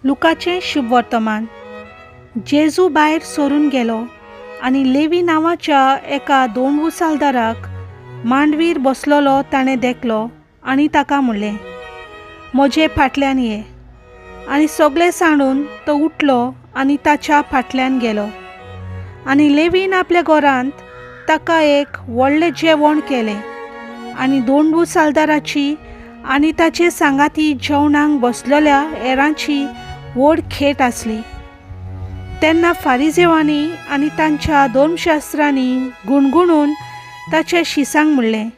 लुकाचें शुभ वर्तमान. जेजू भायर सरून गेलो आनी लेवी नांवाच्या एका दोंडवुसालदाराक मांडवीर बसलोलो ताणें देखलो आनी ताका म्हणलें, म्हजे फाटल्यान ये. आनी सगळें सांडून तो उठलो आनी ताच्या फाटल्यान गेलो. आनी लेवीन आपल्या घरांत ताका एक व्हडलें जेवण केलें आनी दोंडवुसालदाराची आनी ताचे सांगाती जेवणाक बसलेल्या हेरांची व्हड खेट आसली. तेन्ना फारिजेवांनी आनी तांच्या धर्मशास्त्रांनी गुणगुणून ताच्या शिसांक म्हणलें,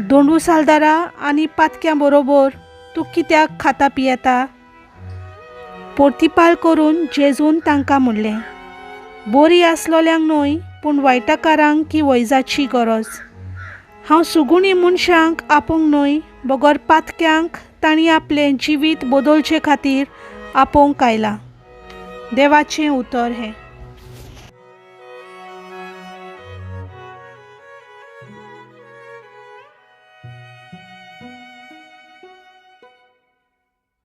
दोंडवुसालदारा आनी पातक्यां बरोबर तूं कित्याक खाता पियेता? परतिपाल करून जेजून तांकां म्हणलें, बरी आसलोल्यांक न्हय पूण वायटाकारांक की वैजाची गरज. हांव सुगुणी मनशांक आपोवंक न्हय बगर पातक्यांक तांणी आपलें जिवीत बदलचे खातीर आपोवंक आयला. देवाचें उतर हें.